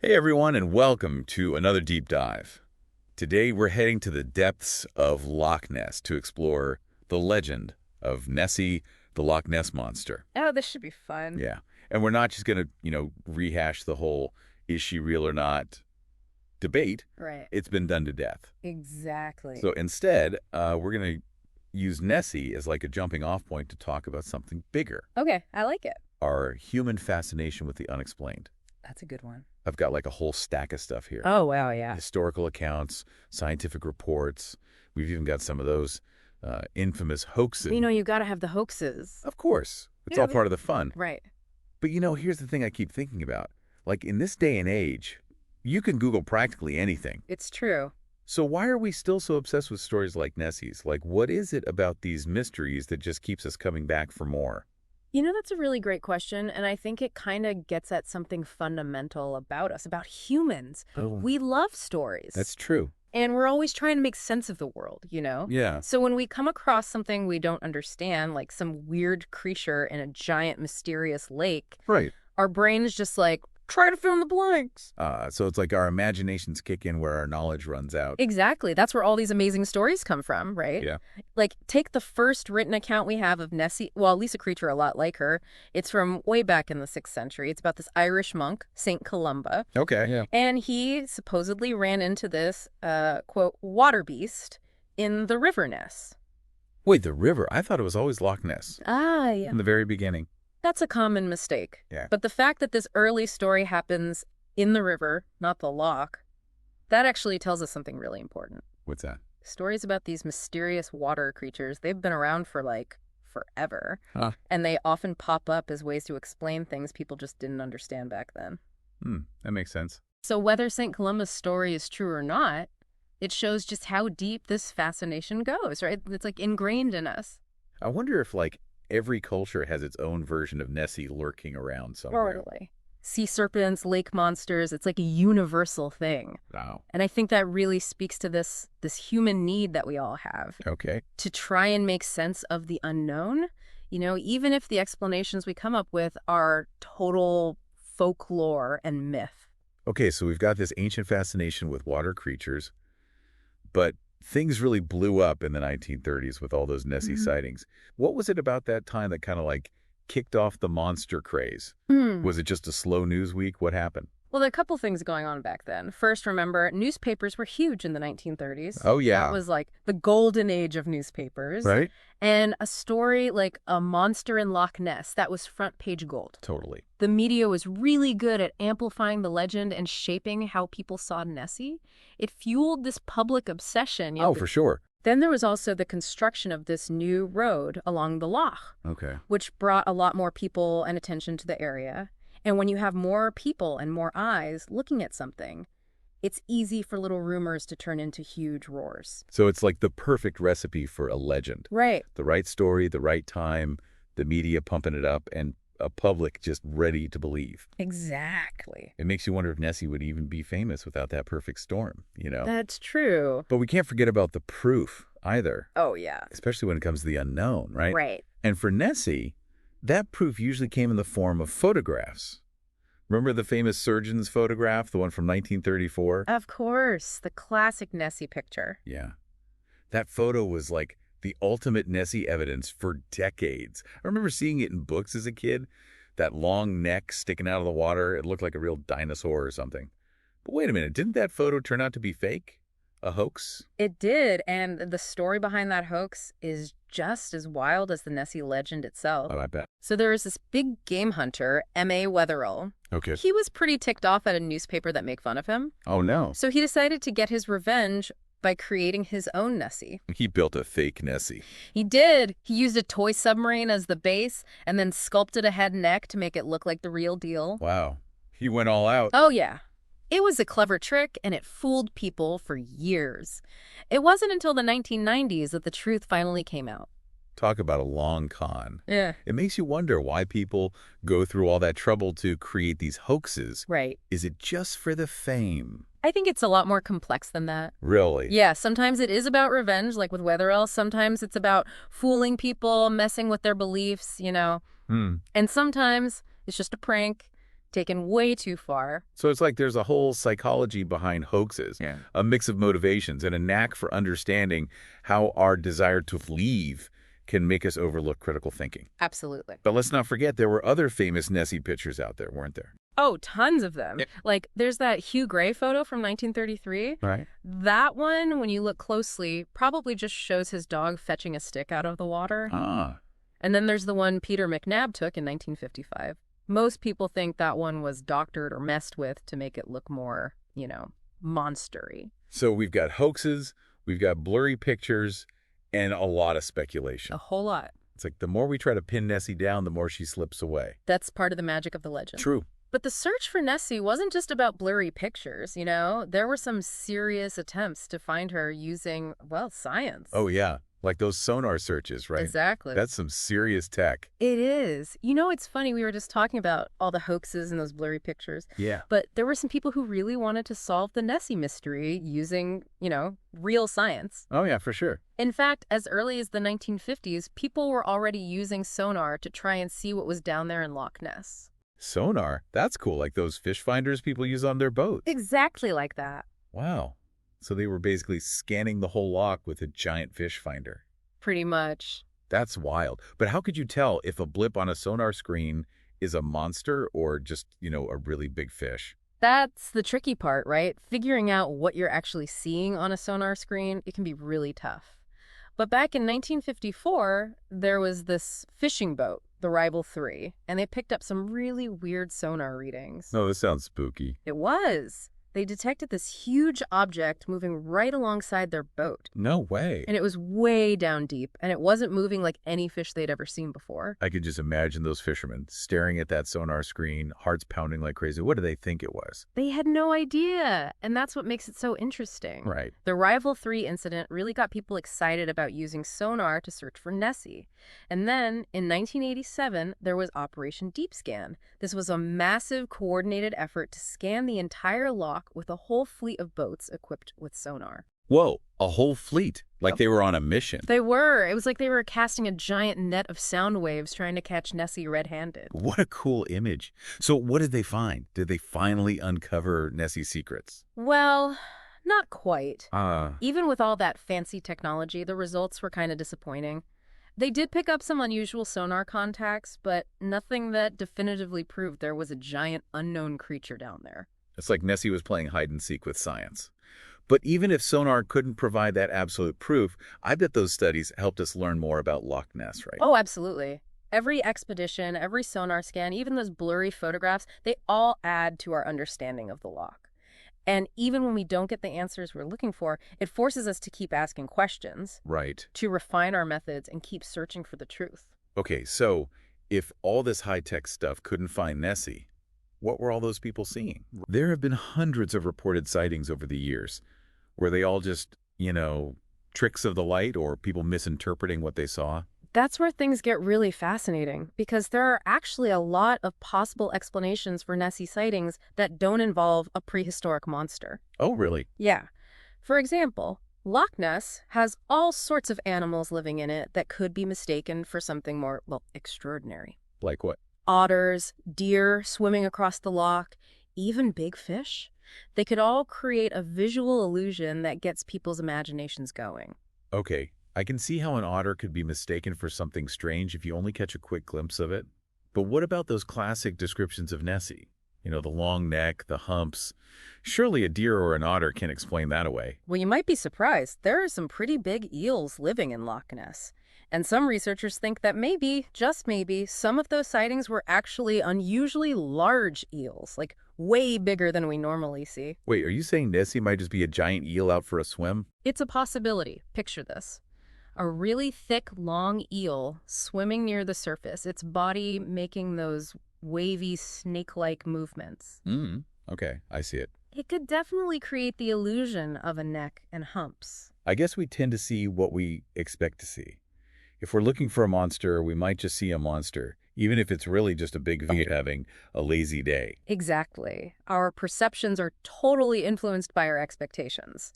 Hey everyone, and welcome to another deep dive. Today we're heading to the depths of Loch Ness to explore the legend of Nessie, the Loch Ness monster. Oh, this should be fun. Yeah, and we're not just going to, rehash the whole is she real or not debate. Right. It's been done to death. Exactly. So instead, we're going to use Nessie as like a jumping off point to talk about something bigger. Okay, I like it. Our human fascination with the unexplained. That's a good one. I've got like a whole stack of stuff here. Oh, wow, yeah. Historical accounts, scientific reports. We've even got some of those infamous hoaxes. You got to have the hoaxes. Of course. It's Yeah, all part of the fun. Right. But here's the thing I keep thinking about. Like in this day and age, you can Google practically anything. It's true. So why are we still so obsessed with stories like Nessie's? Like what is it about these mysteries that just keeps us coming back for more? That's a really great question, and I think it kind of gets at something fundamental about us, about humans. Oh. We love stories. That's true. And we're always trying to make sense of the world, Yeah. So when we come across something we don't understand, like some weird creature in a giant mysterious lake, Right. our brain's just like, try to fill in the blanks. So it's like our imaginations kick in where our knowledge runs out. Exactly. That's where all these amazing stories come from, right? Yeah. Like, take the first written account we have of Nessie, well, at least a creature a lot like her. It's from way back in the 6th century. It's about this Irish monk, Saint Columba. Okay. Yeah. And he supposedly ran into this, quote, water beast in the river Ness. Wait, the river? I thought it was always Loch Ness Ah, yeah. in the very beginning. That's a common mistake. Yeah. But the fact that this early story happens in the river, not the loch, that actually tells us something really important. What's that? Stories about these mysterious water creatures, they've been around for like forever. Huh. And they often pop up as ways to explain things people just didn't understand back then. That makes sense. So whether St. Columba's story is true or not, it shows just how deep this fascination goes, right? It's like ingrained in us. I wonder if like every culture has its own version of Nessie lurking around somewhere. Totally. Sea serpents, lake monsters, it's like a universal thing. Wow. And I think that really speaks to this human need that we all have Okay. to try and make sense of the unknown, even if the explanations we come up with are total folklore and myth. Okay, so we've got this ancient fascination with water creatures, but things really blew up in the 1930s with all those Nessie sightings. What was it about that time that kind of like kicked off the monster craze? Was it just a slow news week? What happened? Well, there are a couple things going on back then. First, remember, newspapers were huge in the 1930s. Oh, yeah. That was like the golden age of newspapers. Right? And a story like a monster in Loch Ness, that was front page gold. Totally. The media was really good at amplifying the legend and shaping how people saw Nessie. It fueled this public obsession. Oh, for sure. Then there was also the construction of this new road along the Loch, Okay. which brought a lot more people and attention to the area. And when you have more people and more eyes looking at something, it's easy for little rumors to turn into huge roars. So it's like the perfect recipe for a legend. Right. The right story, the right time, the media pumping it up, and a public just ready to believe. Exactly. It makes you wonder if Nessie would even be famous without that perfect storm, That's true. But we can't forget about the proof either, Oh, yeah. especially when it comes to the unknown, right? Right. And for Nessie, that proof usually came in the form of photographs. Remember the famous surgeon's photograph, the one from 1934? Of course. The classic Nessie picture. Yeah. That photo was like the ultimate Nessie evidence for decades. I remember seeing it in books as a kid. That long neck sticking out of the water. It looked like a real dinosaur or something. But wait a minute, didn't that photo turn out to be fake? A hoax? It did, and the story behind that hoax is just as wild as the Nessie legend itself. Oh, I bet. So there was this big game hunter, M.A. Wetherill. Okay. He was pretty ticked off at a newspaper that made fun of him. Oh, no. So he decided to get his revenge by creating his own Nessie. He built a fake Nessie. He did. He used a toy submarine as the base and then sculpted a head and neck to make it look like the real deal. Wow. He went all out. Oh, yeah. It was a clever trick, and it fooled people for years. It wasn't until the 1990s that the truth finally came out. Talk about a long con. Yeah. It makes you wonder why people go through all that trouble to create these hoaxes. Right. Is it just for the fame? I think it's a lot more complex than that. Really? Yeah, sometimes it is about revenge, like with Wetherill. Sometimes it's about fooling people, messing with their beliefs, And sometimes it's just a prank. taken way too far. So it's like there's a whole psychology behind hoaxes, Yeah. a mix of motivations, and a knack for understanding how our desire to leave can make us overlook critical thinking. Absolutely. But let's not forget there were other famous Nessie pictures out there, weren't there? Oh, tons of them. Yeah. Like, there's that Hugh Gray photo from 1933. Right. That one, when you look closely, probably just shows his dog fetching a stick out of the water. Ah. And then there's the one Peter McNab took in 1955. Most people think that one was doctored or messed with to make it look more, monstery. So we've got hoaxes, we've got blurry pictures, and a lot of speculation. A whole lot. It's like the more we try to pin Nessie down, the more she slips away. That's part of the magic of the legend. True. But the search for Nessie wasn't just about blurry pictures, There were some serious attempts to find her using, science. Oh, yeah. Like those sonar searches, right? Exactly. That's some serious tech. It is. It's funny. We were just talking about all the hoaxes and those blurry pictures. Yeah. But there were some people who really wanted to solve the Nessie mystery using, real science. Oh, yeah, for sure. In fact, as early as the 1950s, people were already using sonar to try and see what was down there in Loch Ness. Sonar? That's cool. Like those fish finders people use on their boats. Exactly like that. Wow. So they were basically scanning the whole loch with a giant fish finder. Pretty much. That's wild. But how could you tell if a blip on a sonar screen is a monster or just, a really big fish? That's the tricky part, right? Figuring out what you're actually seeing on a sonar screen, it can be really tough. But back in 1954, there was this fishing boat, the Rival 3, and they picked up some really weird sonar readings. Oh, this sounds spooky. It was. They detected this huge object moving right alongside their boat. No way. And it was way down deep, and it wasn't moving like any fish they'd ever seen before. I could just imagine those fishermen staring at that sonar screen, hearts pounding like crazy. What do they think it was? They had no idea, and that's what makes it so interesting. Right. The Rival 3 incident really got people excited about using sonar to search for Nessie. And then, in 1987, there was Operation Deep Scan. This was a massive, coordinated effort to scan the entire loch with a whole fleet of boats equipped with sonar. Whoa, a whole fleet. Like they were on a mission. They were. It was like they were casting a giant net of sound waves trying to catch Nessie red-handed. What a cool image. So what did they find? Did they finally uncover Nessie's secrets? Well, not quite. Ah. Even with all that fancy technology, the results were kind of disappointing. They did pick up some unusual sonar contacts, but nothing that definitively proved there was a giant unknown creature down there. It's like Nessie was playing hide and seek with science. But even if sonar couldn't provide that absolute proof, I bet those studies helped us learn more about Loch Ness, right? Oh, absolutely. Every expedition, every sonar scan, even those blurry photographs, they all add to our understanding of the loch. And even when we don't get the answers we're looking for, it forces us to keep asking questions, Right. to refine our methods and keep searching for the truth. Okay, so if all this high-tech stuff couldn't find Nessie, what were all those people seeing? There have been hundreds of reported sightings over the years. Were they all just, tricks of the light or people misinterpreting what they saw? That's where things get really fascinating, because there are actually a lot of possible explanations for Nessie sightings that don't involve a prehistoric monster. Oh, really? Yeah. For example, Loch Ness has all sorts of animals living in it that could be mistaken for something more, extraordinary. Like what? Otters, deer swimming across the loch, even big fish. They could all create a visual illusion that gets people's imaginations going. Okay, I can see how an otter could be mistaken for something strange if you only catch a quick glimpse of it. But what about those classic descriptions of Nessie? The long neck, the humps. Surely a deer or an otter can explain that away. Well, you might be surprised. There are some pretty big eels living in Loch Ness. And some researchers think that maybe, just maybe, some of those sightings were actually unusually large eels, like way bigger than we normally see. Wait, are you saying Nessie might just be a giant eel out for a swim? It's a possibility. Picture this. A really thick, long eel swimming near the surface, its body making those wavy, snake-like movements. Okay, I see it. It could definitely create the illusion of a neck and humps. I guess we tend to see what we expect to see. If we're looking for a monster, we might just see a monster, even if it's really just a big V having a lazy day. Exactly. Our perceptions are totally influenced by our expectations.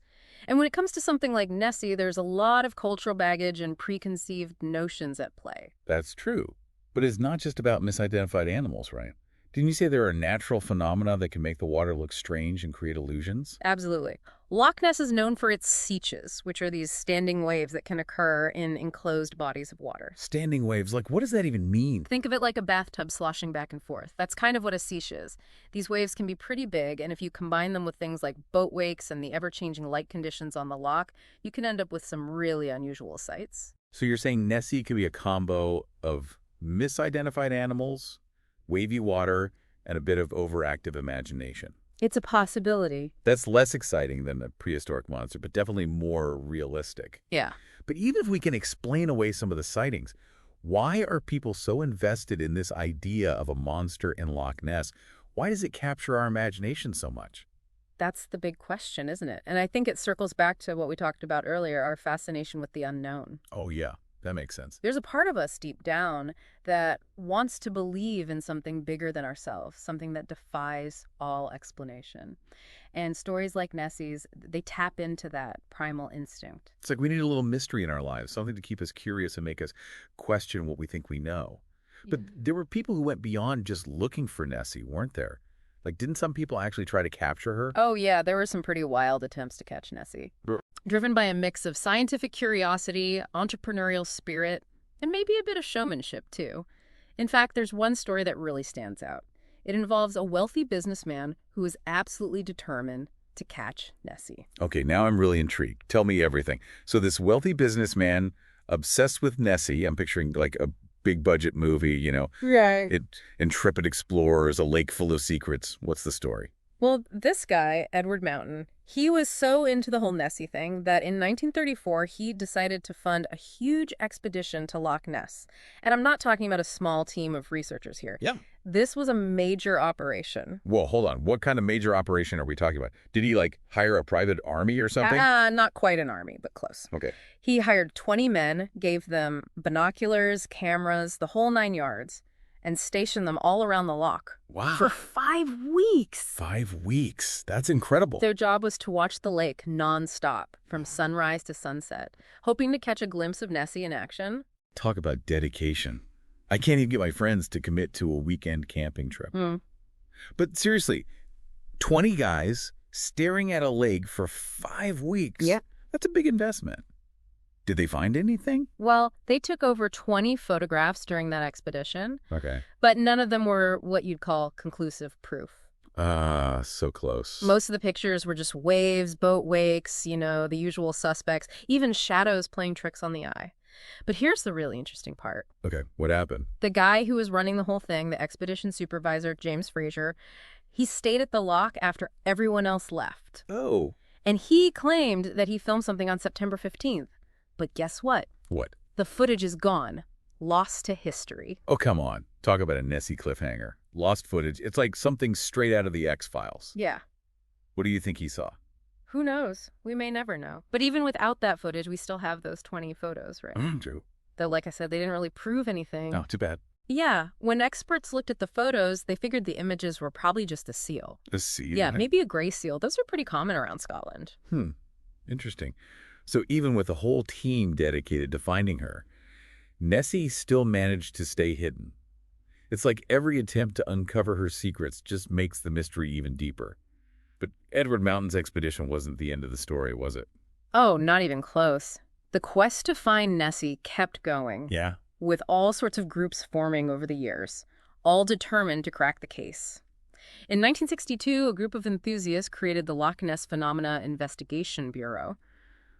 And when it comes to something like Nessie, there's a lot of cultural baggage and preconceived notions at play. That's true. But it's not just about misidentified animals, right? Didn't you say there are natural phenomena that can make the water look strange and create illusions? Absolutely. Loch Ness is known for its seiches, which are these standing waves that can occur in enclosed bodies of water. Standing waves, like what does that even mean? Think of it like a bathtub sloshing back and forth. That's kind of what a seiche is. These waves can be pretty big, and if you combine them with things like boat wakes and the ever-changing light conditions on the loch, you can end up with some really unusual sights. So you're saying Nessie could be a combo of misidentified animals, wavy water, and a bit of overactive imagination. It's a possibility. That's less exciting than a prehistoric monster, but definitely more realistic. Yeah. But even if we can explain away some of the sightings, why are people so invested in this idea of a monster in Loch Ness? Why does it capture our imagination so much? That's the big question, isn't it? And I think it circles back to what we talked about earlier, our fascination with the unknown. Oh, yeah, that makes sense. There's a part of us deep down that wants to believe in something bigger than ourselves, something that defies all explanation. And stories like Nessie's, they tap into that primal instinct. It's like we need a little mystery in our lives, something to keep us curious and make us question what we think we know. But there were people who went beyond just looking for Nessie, weren't there? Like, didn't some people actually try to capture her? Oh, yeah, there were some pretty wild attempts to catch Nessie. Driven by a mix of scientific curiosity, entrepreneurial spirit, and maybe a bit of showmanship, too. In fact, there's one story that really stands out. It involves a wealthy businessman who is absolutely determined to catch Nessie. Okay, now I'm really intrigued. Tell me everything. So this wealthy businessman obsessed with Nessie, I'm picturing like a big budget movie, Right. Intrepid explorers, a lake full of secrets. What's the story? Well, this guy, Edward Mountain, he was so into the whole Nessie thing that in 1934, he decided to fund a huge expedition to Loch Ness. And I'm not talking about a small team of researchers here. Yeah. This was a major operation. Whoa, hold on. What kind of major operation are we talking about? Did he, hire a private army or something? Not quite an army, but close. Okay. He hired 20 men, gave them binoculars, cameras, the whole 9 yards, and stationed them all around the loch. Wow. For 5 weeks. 5 weeks. That's incredible. Their job was to watch the lake nonstop, from sunrise to sunset, hoping to catch a glimpse of Nessie in action. Talk about dedication. I can't even get my friends to commit to a weekend camping trip. But seriously, 20 guys staring at a lake for 5 weeks. Yeah. That's a big investment. Did they find anything? Well, they took over 20 photographs during that expedition, Okay. but none of them were what you'd call conclusive proof. So close. Most of the pictures were just waves, boat wakes, the usual suspects, even shadows playing tricks on the eye. But here's the really interesting part. Okay, what happened? The guy who was running the whole thing, the expedition supervisor, James Fraser, he stayed at the loch after everyone else left. Oh. And he claimed that he filmed something on September 15th. But guess what? What? The footage is gone. Lost to history. Oh, come on. Talk about a Nessie cliffhanger. Lost footage. It's like something straight out of the X-Files. Yeah. What do you think he saw? Who knows? We may never know. But even without that footage, we still have those 20 photos, right? True. Though, like I said, they didn't really prove anything. Oh, too bad. Yeah. When experts looked at the photos, they figured the images were probably just a seal. A seal? Yeah, maybe a gray seal. Those are pretty common around Scotland. Interesting. So even with a whole team dedicated to finding her, Nessie still managed to stay hidden. It's like every attempt to uncover her secrets just makes the mystery even deeper. But Edward Mountain's expedition wasn't the end of the story, was it? Oh, not even close. The quest to find Nessie kept going. Yeah. With all sorts of groups forming over the years, all determined to crack the case. In 1962, a group of enthusiasts created the Loch Ness Phenomena Investigation Bureau,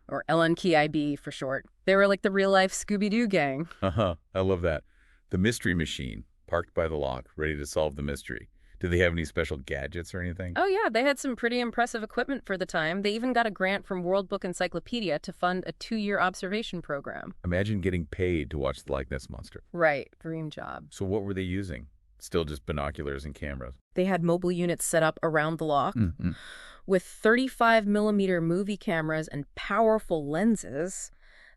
or LNKIB for short. They were like the real-life Scooby-Doo gang. I love that. The mystery machine, parked by the loch, ready to solve the mystery. Did they have any special gadgets or anything? Oh, yeah, they had some pretty impressive equipment for the time. They even got a grant from World Book Encyclopedia to fund a 2-year observation program. Imagine getting paid to watch the Loch Ness Monster. Right, dream job. So what were they using? Still just binoculars and cameras? They had mobile units set up around the loch with 35mm movie cameras and powerful lenses.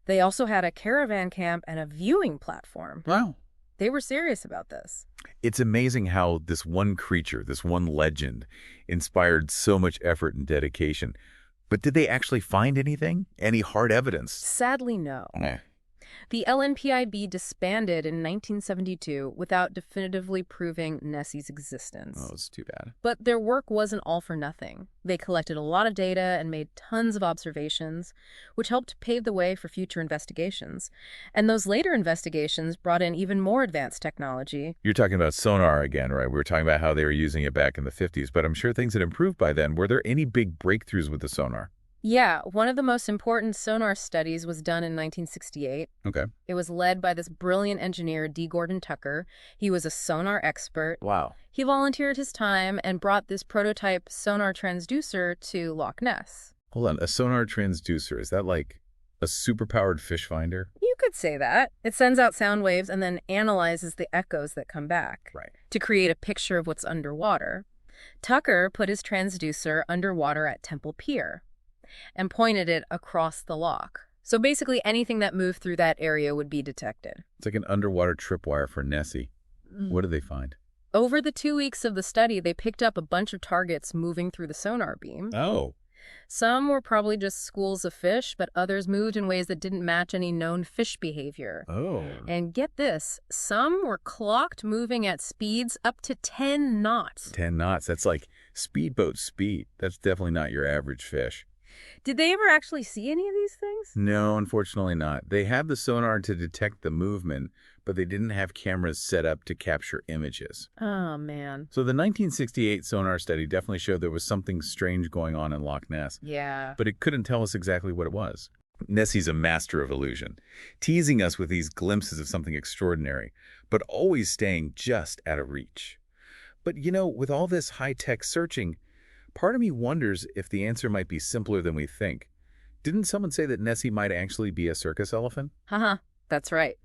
They also had a caravan camp and a viewing platform. Wow. They were serious about this. It's amazing how this one creature, this one legend, inspired so much effort and dedication. But did they actually find anything? Any hard evidence? Sadly, no. The LNPIB disbanded in 1972 without definitively proving Nessie's existence. Oh, it's too bad. But their work wasn't all for nothing. They collected a lot of data and made tons of observations, which helped pave the way for future investigations. And those later investigations brought in even more advanced technology. You're talking about sonar again, right? We were talking about how they were using it back in the 50s, but I'm sure things had improved by then. Were there any big breakthroughs with the sonar? Yeah, one of the most important sonar studies was done in 1968. Okay. It was led by this brilliant engineer, D. Gordon Tucker. He was a sonar expert. Wow. He volunteered his time and brought this prototype sonar transducer to Loch Ness. Hold on, a sonar transducer, is that like a superpowered fish finder? You could say that. It sends out sound waves and then analyzes the echoes that come back Right. to create a picture of what's underwater. Tucker put his transducer underwater at Temple Pier and pointed it across the loch. So basically anything that moved through that area would be detected. It's like an underwater tripwire for Nessie. What did they find? Over the 2 weeks of the study, they picked up a bunch of targets moving through the sonar beam. Oh. Some were probably just schools of fish, but others moved in ways that didn't match any known fish behavior. Oh. And get this, some were clocked moving at speeds up to 10 knots. 10 knots. That's like speedboat speed. That's definitely not your average fish. Did they ever actually see any of these things? No, unfortunately not. They have the sonar to detect the movement, but they didn't have cameras set up to capture images. Oh, man. So the 1968 sonar study definitely showed there was something strange going on in Loch Ness, Yeah. but it couldn't tell us exactly what it was. Nessie's a master of illusion, teasing us with these glimpses of something extraordinary, but always staying just out of reach. But you know, with all this high-tech searching, part of me wonders if the answer might be simpler than we think. Didn't someone say that Nessie might actually be a circus elephant? Haha, that's right.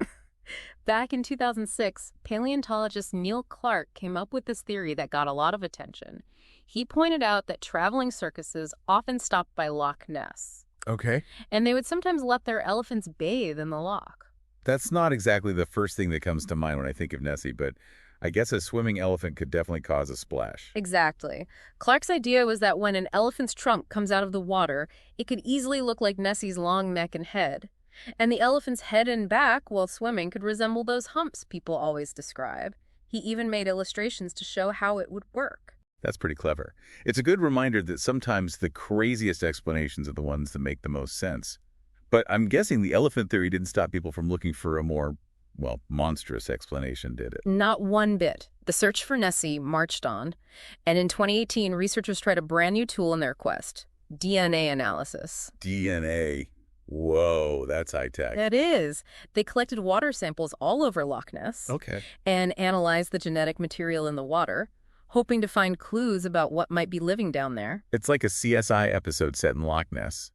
Back in 2006, paleontologist Neil Clark came up with this theory that got a lot of attention. He pointed out that traveling circuses often stopped by Loch Ness, Okay. and they would sometimes let their elephants bathe in the loch. That's not exactly the first thing that comes to mind when I think of Nessie, but I guess a swimming elephant could definitely cause a splash. Exactly. Clark's idea was that when an elephant's trunk comes out of the water, it could easily look like Nessie's long neck and head. And the elephant's head and back while swimming could resemble those humps people always describe. He even made illustrations to show how it would work. That's pretty clever. It's a good reminder that sometimes the craziest explanations are the ones that make the most sense. But I'm guessing the elephant theory didn't stop people from looking for a more, well, monstrous explanation, did it? Not one bit. The search for Nessie marched on, and in 2018, researchers tried a brand new tool in their quest: DNA analysis. DNA. Whoa, that's high-tech. That is. They collected water samples all over Loch Ness Okay. and analyzed the genetic material in the water, hoping to find clues about what might be living down there. It's like a CSI episode set in Loch Ness.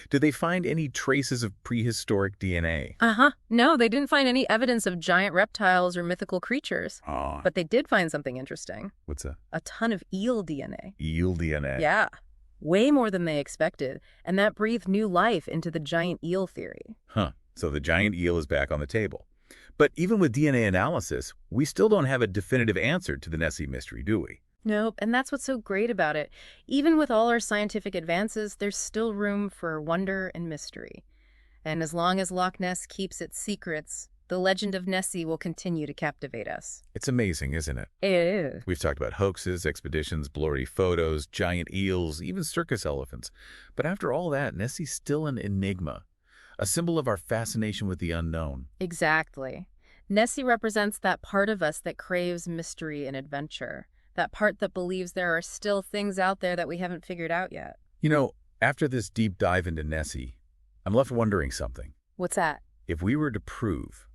Did they find any traces of prehistoric DNA? No, they didn't find any evidence of giant reptiles or mythical creatures. Oh, But they did find something interesting: what's a a ton of eel DNA. eel DNA? Yeah, way more than they expected, and that breathed new life into the giant eel theory. Huh. So the giant eel is back on the table. But even with DNA analysis, we still don't have a definitive answer to the Nessie mystery, do we? Nope, and that's what's so great about it. Even with all our scientific advances, there's still room for wonder and mystery. And as long as Loch Ness keeps its secrets, the legend of Nessie will continue to captivate us. It's amazing, isn't it? It is. We've talked about hoaxes, expeditions, blurry photos, giant eels, even circus elephants. But after all that, Nessie's still an enigma, a symbol of our fascination with the unknown. Exactly. Nessie represents that part of us that craves mystery and adventure, that part that believes there are still things out there that we haven't figured out yet. You know, after this deep dive into Nessie, I'm left wondering something. What's that? If we were to prove,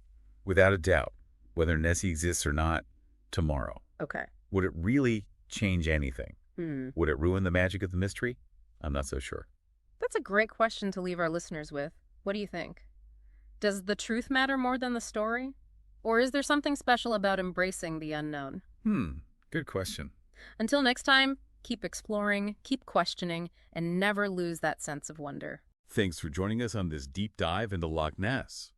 without a doubt, whether Nessie exists or not tomorrow, Okay. would it really change anything? Hmm. Would it ruin the magic of the mystery? I'm not so sure. That's a great question to leave our listeners with. What do you think? Does the truth matter more than the story? Or is there something special about embracing the unknown? Good question. Until next time, keep exploring, keep questioning, and never lose that sense of wonder. Thanks for joining us on this deep dive into Loch Ness.